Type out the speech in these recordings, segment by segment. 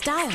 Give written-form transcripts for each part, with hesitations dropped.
Style.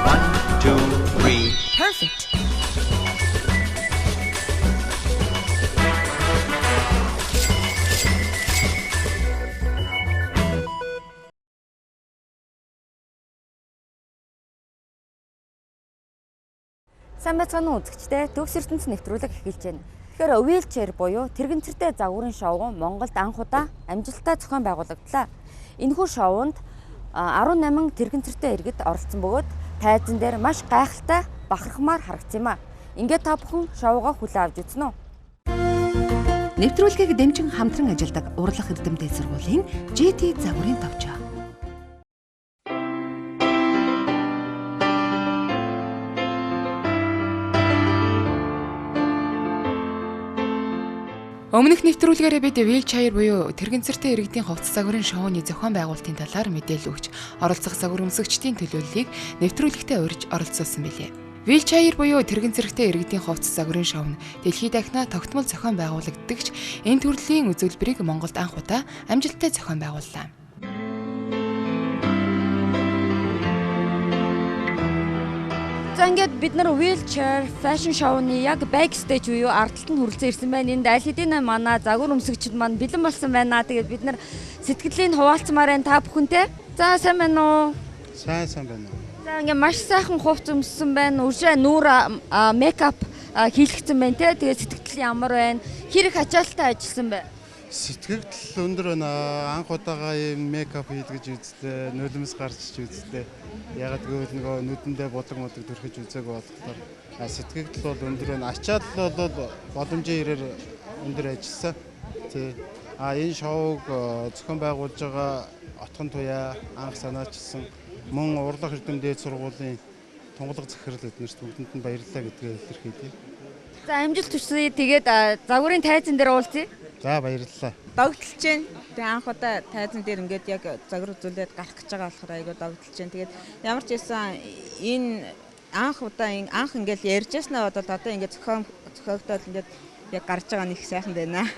One, two, three. Perfect. Сайн байцгаана уу үзэгчдээ, Төгс ертөнц нэвтрүүлэг эхэлж байна. Тэгэхээр wheelchair буюу тэрэгцэртэй загварын шоу Монголд анх удаа амжилттай зохион байгуулагдлаа. Энэхүү шоунд 18 тэрэгцэртэй иргэд оролцсон бөгөөд тайзан дээр маш гайхалтай бахархмаар харагдсан юм а. Ингээд та бүхэн шоугаа хүлээн авч үзнэ үү? Нэвтрүүлгийг дэмжин хамтран ажилладаг урлах эрдэмтэд сургуулийн GT загварын товчоо. Өмнөх нэвтрүүлгээрээ бид wheelchair буюу тэрэгцэртэй иргэдийн хувцас загварын шоуны зохион байгуулалтын талаар мэдээлэл өгч оролцох загвар өмсөгчдийн төлөөллийг нэвтрүүлэгтээ урьж оролцуулсан билээ. Wheelchair буюу тэрэгцэртэй иргэдийн хувцас загварын шоу нь дэлхийд дахна тогтмол зохион байгуулагддагч энэ төрлийн үзүүлбэрийг Монголд анх удаа амжилттай зохион байгууллаа. За ингээд бид нар wheelchair fashion show-ны яг backstage буюу ардталд нь хүрэлцэн ирсэн байна. Энд аль хэдийн манай загвар өмсөгчд маань бэлэн болсон байна. Тэгээд бид нар сэтгэлийн хуваалцмаар энэ та бүхэнтэй. За сайн байна уу? Сайн байна. За ингээд маш сайхан хувцас өмссөн байна. Үржээ нүүр мейкап хийлгцэн байна те. Тэгээд сэтгэл ямар байна? Хэрэг ачаалттай ажилласан бай. Сэтгэл өндөр байна. Анх удаага ийм мейкап хийлгэж үзлээ. Нулимс гарч үзлээ. Ягаад гэвэл нөгөө нүдэндээ бодог төрхөж үзээг болохоор сэтгэл бол өндөр байна. Ачаал бол боломжийн ирээр өндөр ажилласан. Тий. Энэ шоуг зохион байгуулж байгаа Отгон Туяа анх санаачилсан мөн урлах эрдэмтэд сургуулийн тунгалаг захирал эднэрт бүгдэнд нь баярлалаа гэдгээ илэрхийлье. За амжилт хүсье. Тэгээд загварын тайзан дээр уулзъя. За баярлалаа. Догдолж байна. Тэгээ анх удаа тайзан дээр ингээд яг загвар үзүүлээд гарах гэж байгаа болохоор айгаа догдолж байна. Тэгээд ямар ч байсан энэ анх ингээд ярьж яснаа бодоод одоо ингээд зохиогдоод ингээд яг гарч байгаа нь их сайхан байна.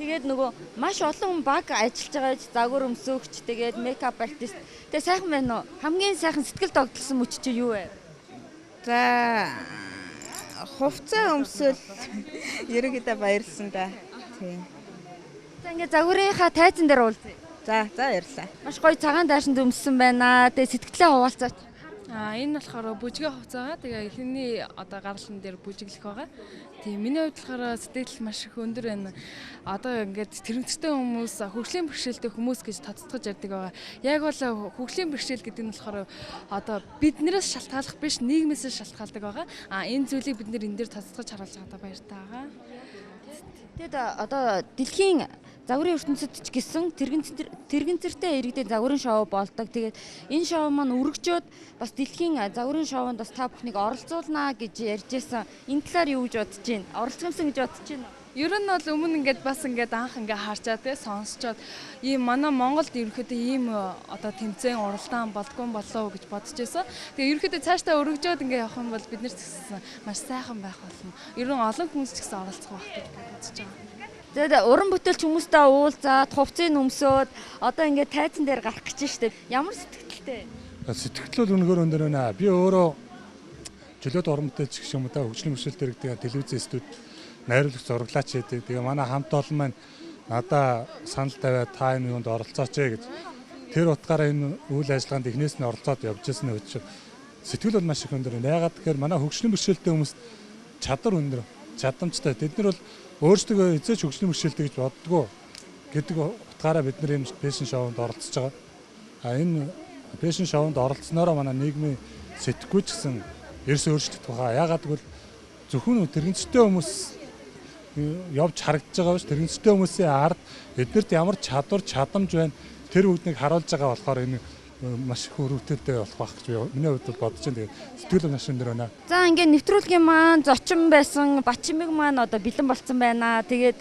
Тэгээд нөгөө маш олон баг ажиллаж байгаа загвар өмсөгч, тэгээд мейкап артист. Тэгээд сайхан байна уу? Хамгийн сайхан сэтгэл догдолсон мөч чи юу вэ? За хувцас өмсөл ерөнхийдөө баярлсан да. Тийм. За ингээд загварынхаа тайзан дээр уулзъя. За ярьлаа. Маш гоё цагаан даашинд өмссөн байна. Тэгээд сэтгэлээ хуваалцаач. Энэ болохоор бүжгээ хувцаагаа тэгээ эхний гаргалан дээр бүжиглэх байгаа. Тийм миний хувьд болохоор сэтгэл маш их өндөр байна. Одоо ингээд тэрэгцтэй хүмүүс хөгжлийн бэрхшээлтэй хүмүүс гэж тоцтгож ярьдаг байгаа. Яг бол хөгжлийн бэрхшээл гэдэг нь болохоор биднээс шалтгааллах биш, нийгмээс шалтгаалдаг байгаа. Энэ зүйлийг бид нэр энэ дээр тоцтгож харуулж байгаадаа баяртай байгаа. Тэгээд одоо дэлхийн загварын ертөнцид ч гэсэн тэрэгцэртэй иргэдэд загварын шоу болдог. Тэгээд энэ шоу маань өргөжөөд бас дэлхийн загварын шоунд бас та бүхнийг оролцуулнаа гэж ярьж байсан. Энэ талаар юу гэж бодож байна? Оролцохсон гэж бодож байна уу? Ер нь бол өмнө ингээд бас ингээд анх ингээд харчаад сонсчоод ийм манай Монголд ерөөхдөө ийм тэмцээн уралдаан болдгоо болоо гэж бодож байсан. Тэгээ ерөөхдөө цаашдаа өргөжөөд ингээд явах юм бол бид нар ч гэсэн маш сайхан байх болно. Ер нь олон хүмүүс ч гэсэн оролцох байх гэж бодож байгаа. Тэгээд уран бүтээлч хүмүүстэй уулзаад хувцсыг өмсөөд одоо ингээд тайзан дээр гарах гэж штеп. Ямар сэтгэлтэй? Сэтгэл бол үнэхээр өндөр байна. Би өөрөө чөлөөт уран бүтээлч гэх юм уу хөгжлийн бэрхшээлтэй иргэдэг телевиз студ найруулагч зураглаач хийдэг. Тэгээ манай хамт олон маань надаа санал тавиад та энэ юунд оролцооч гэж. Тэр утгаараа энэ үйл ажиллагаанд эхнээс нь оролцоод явж байсан гэж сэтгэл бол маш их өндөр байна. Ягаад гэхээр манай хөгжлийн бэрхшээлтэй хүмүүс чадвар өндөр, чадамжтай. Тэд нар бол өөрсдөө эзэж хөгжлийн бэрхшээлтэй гэж боддгоо гэдэг утгаараа бид нар энэ фэшн шоунд оролцож байгаа. Энэ фэшн шоунд оролцсноороо манай нийгмийн сэтгэхүйч гэсэн эрс өөрчлөлт байгаа. Ягаад гэвэл зөвхөн тэрэгцтэй хүмүүс явж харагдаж байгаа биш, тэрэгцтэй хүмүүсийн ард эднэрт ямар чадвар чадамж байна тэр бүгднийг харуулж байгаа болохоор энэ маш их өрөвдөлтэй болох байх гэж би миний хувьд бол бодож байна. Тэгээд сэтгэл маш өндөр байна. За ингээд нэвтрүүлгийн маань зочин байсан, Бачимэг маань одоо бэлэн болцсон байна. Тэгээд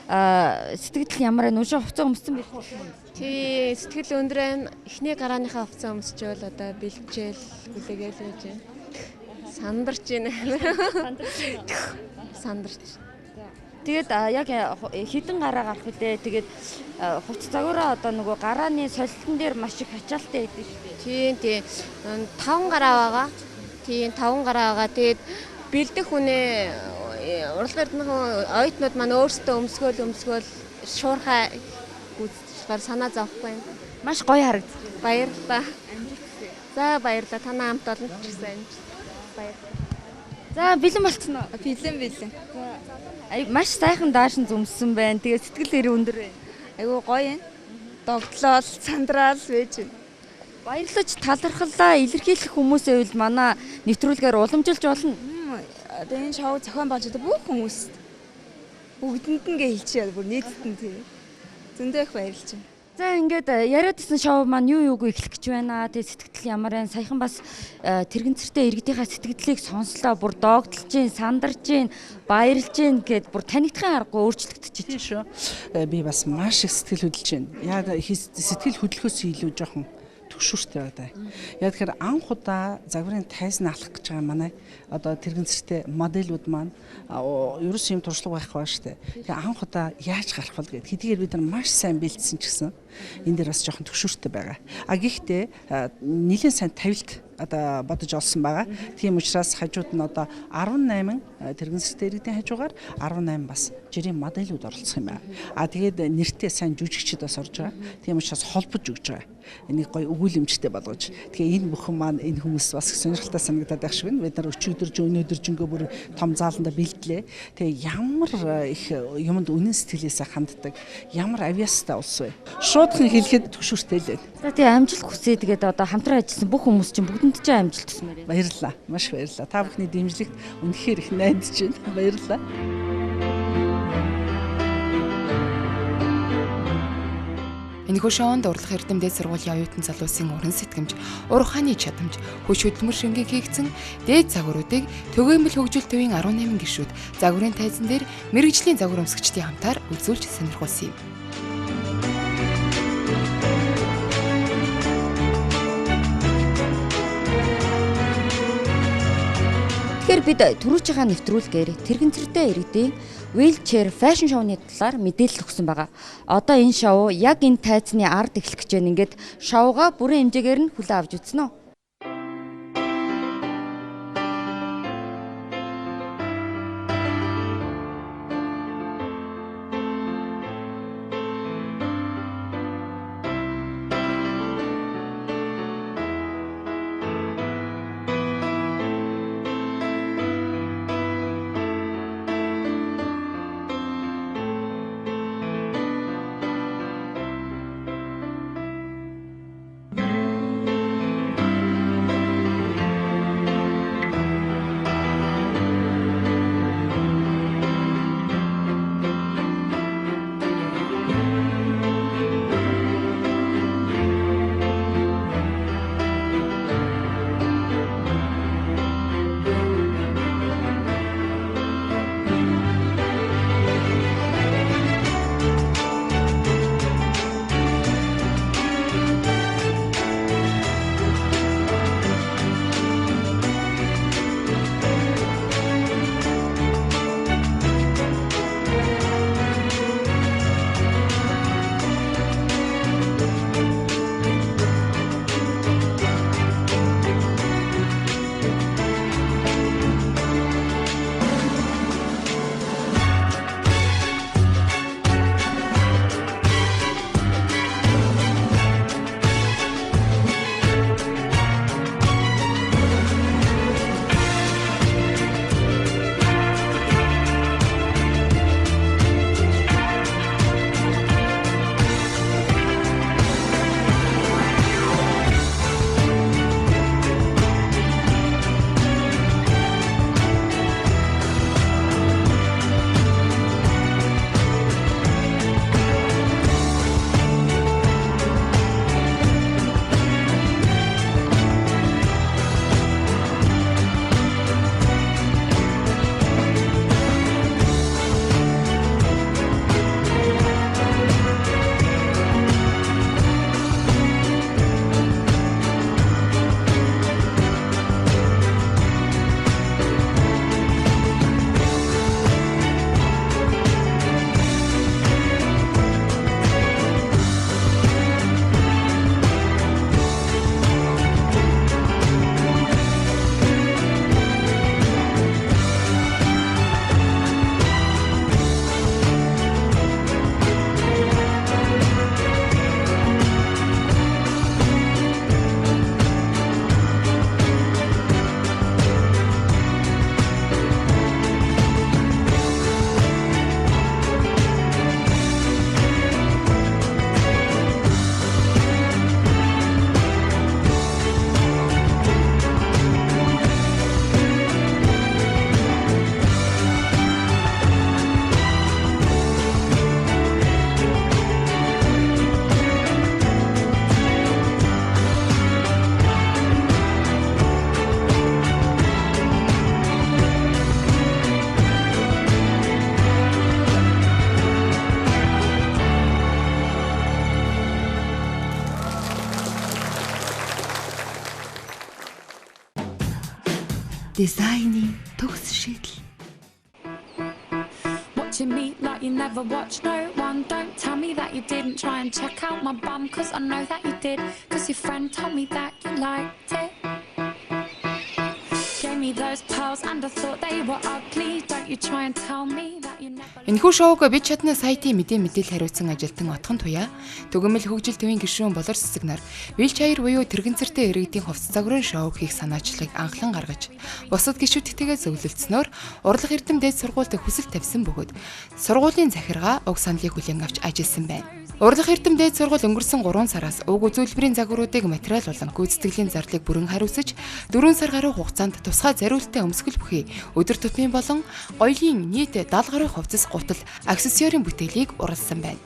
сэтгэл ямар вэ? Нүшээ хувцас өмссөн байх уу? Тий, сэтгэл өндөр байна. Эхний гарааныхаа хувцас өмсчөөл одоо бэлчээл хүлээгээл байж байна. Сандарч байна. Сандарч. Тэгээд яг хідэн гараа гарах үедээ тэгээд хувцас загвараа одоо нөгөө гарааны солилтон дээр маш их ачаалттай байдаг шүү дээ. Тийм. 5 гараа байгаа. Тийм 5 гараа байгаа. Тэгээд бэлдэх хүнээ урлагийн эрдэнэхэн оюутнууд маань өөрсдөө өмсгөөл шуурхай гүйцэтгэл санаа зовхгүй байна. Маш гоё харагдаж байна. Баярлалаа. За баярлалаа. Танаа хамт олон ч гэсэн амжилт. Баярлалаа. За бэлэн болцсон уу? Бэлэн. Маш сайхан даашин зүмссэн байна. Тэгээд сэтгэл эр өндөр байна. Айгуу гоё юм. Догтлол, цандраал байж байна. Баярлаж талархлаа илэрхийлэх хүмүүсээ үл манай нэвтрүүлгээр уламжилж болно. Одоо энэ шоу зохион болж байгаа бүх хүмүүс бүгдэнд нь хэлчихээ бүр нийтэд нь зөндөө их баярлж байна. За ингээд яриадсан шоу маань юу эхлэх гэж байна. Тэгээд сэтгэл ямар вэ? Саяхан бас тэрэгцэртэй иргэдийнхаа сэтгэлдлийг сонслоо. Бүр доогдолж гин, сандарж гин, баярлж гин гэд бүр танигдахын аргагүй өөрчлөгдөж Тийм шүү. Би бас маш их сэтгэл хөдлөж байна. Яг сэтгэл хөдлөхөөс илүү жоохон төгшүүртэй байдаг. Яг тэгэхээр анх удаа загварын тайзан алах гэж байгаа манай одоо тэрэгцэртэй моделүүд маань ерөөс юм туршлага байх баа штэ. Тэгээ анх удаа яаж гарах вэ гэд хэдийгээр бид нар маш сайн бэлдсэн ч гэсэн энэ дээр бас жоохон төгшүүртэй байгаа. Гэхдээ нэлээд сайн тавилт одоо бодож олсон байгаа. Тийм учраас хажууд нь одоо 18 тэрэгцэртэй иргэдийн хажуугаар 18 бас жирийн моделүүд оролцох юм байна. Тэгээд нэртэй сайн жүжигчид бас орж байгаа. Тийм учраас холбож өгч байгаа. Энийг гоё өгүүлэмжтэй болгож. Тэгээ энэ бүхэн маань энэ хүмүүс бас сонирхолтой санагдаад байх шиг байна. Бид нар өчигдөр өнөөдөр бүр том зааланда бэлдлээ. Тэгээ ямар их юмд үнэн сэтгэлээсээ ханддаг, ямар авьяастай улс вэ? Шуудхан хэлэхэд төгшүүртэй л байна. За тэгээ амжилт хүсье. Тэгээд одоо хамтран ажилласан бүх хүмүүс чинь бүгдэнд ч амжилт хүсмээр байна. Баярлалаа. Маш баярлалаа. Та бүхний дэмжлэгт үнэхээр их найдаж байна. Баярлалаа. Энэхүү шоунд урлах эрдэмтэд сургуулийн оюутан залуусын уран сэтгэмж, ур ухааны чадамж, хүч хөдөлмөр шингийн хийгдсэн дээд загваруудыг Төгөөмөл хөгжил төвийн 18 гишүүд загварын тайзан дээр мэрэгжлийн загвар өмсгчдийн хамтаар үзүүлж сонирхуулсан юм. Тэгэхээр бид түрүүчийн нэвтрүүлгээр тэрэгцэртэй иргэдийн wheelchair fashion show-ны талаар мэдээлэл өгсөн байгаа. Одоо энэ шоу яг энэ тайзны ард эхлэх гэж байна. Ингээд шоуга бүрэн хэмжээгээр нь хүлээн авч үзсэн үү? Дизайны төгс шийдэл. Watching me like you never watched no one. Don't tell me that you didn't try and check out my bum, cause I know that you did, cause your friend told me that you liked it. Gave me those pearls and I thought they were ugly. Don't you try and tell me that you never. Энэхүү шоуг бид чадна сайтын мэдээлэл хариуцсан ажилтан Отхон Туяа, Төгөмөл хөгжил төвийн гишүүн Болор Цэцэгнаар Wheelchair буюу тэрэгцэртэй иргэдийн хувцас загварын шоуг хийх санаачлалыг анхлан гаргаж, бусад гишүүдтэйгээ зөвлөлдснөөр урлаг эрдэм дээд сургуульд хүсэл тавьсан бөгөөд сургуулийн захиргаа уг саналыг хүлээн авч ажилласан байна. Урлаг эрдэм дээд сургууль өнгөрсөн 3 сараас уг үзүүлбэрийн загваруудыг материал болон гүйцэтгэлийн зарлыг бүрэн хариуцаж 4 сар гаруй хугацаанд тусгай зориултын өмсгөл бүхий өдөр тутмын болон гоёлын нийт 70 гаруй хувцас гутал аксессуарын бүтээлийг урласан байна.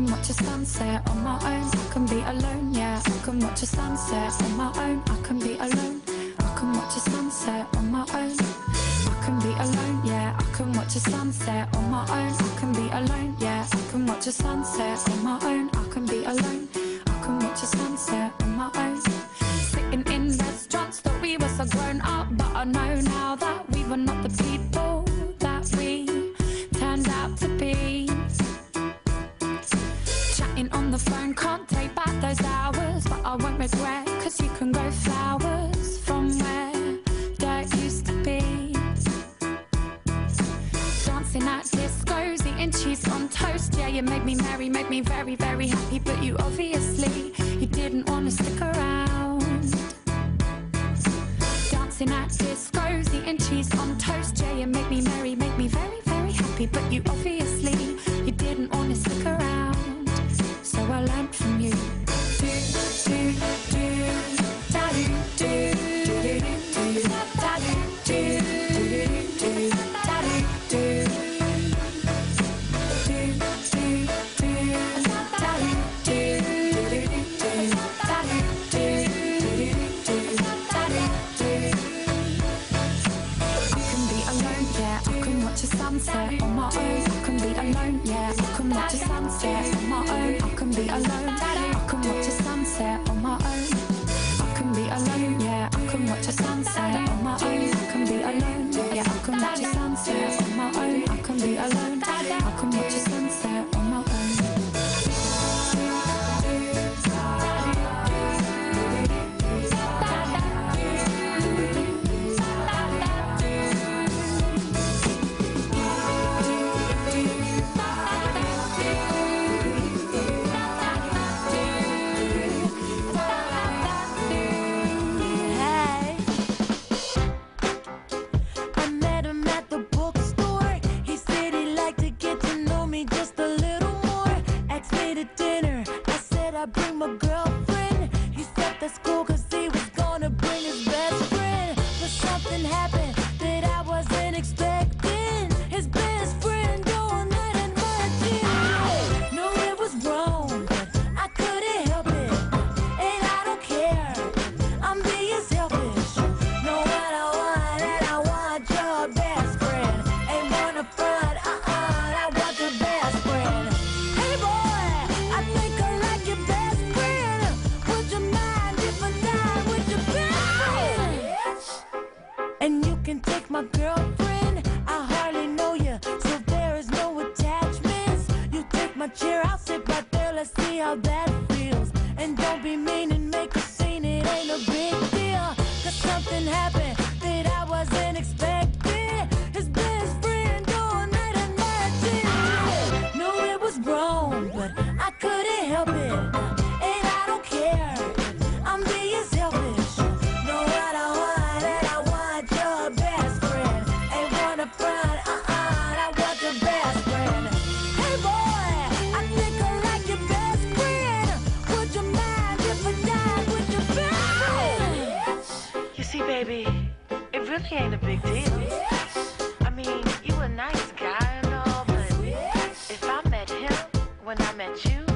Watch a sunset on my own. I can be alone, yeah. I can watch a sunset on my own. I can be alone. I can watch a sunset on my own. I can be alone, yeah. I can watch a sunset on my own. I can be alone, yeah. I can watch a sunset on my own. I can be alone. I can watch a sunset on my own. Sitting in restaurants, thought we were so grown up, but I know now that we were not the people that we turned out to be. On the phone, can't take back those hours, but I won't regret, cause you can grow flowers from where dirt used to be. Dancing at discos, eating cheese on toast, yeah, you made me merry, made me very, very happy, but you obviously, you didn't want to stick around. Dancing at discos, eating cheese on toast, yeah, you made me merry, made me very, very happy, but you obviously, you didn't want to stick around. So I learned from you. Sunset on my own. I can be alone, yeah. I can watch a sunset on my own. I can be alone. I can watch a sunset on my own. I can be alone, yeah. I can watch a sunset on my own. I can be alone, yeah. I can watch a sunset on my own. I can be alone. I can watch a sunset on my own. Baby, it really ain't a big deal. I mean, you a nice guy and all, but if I met him when I met you,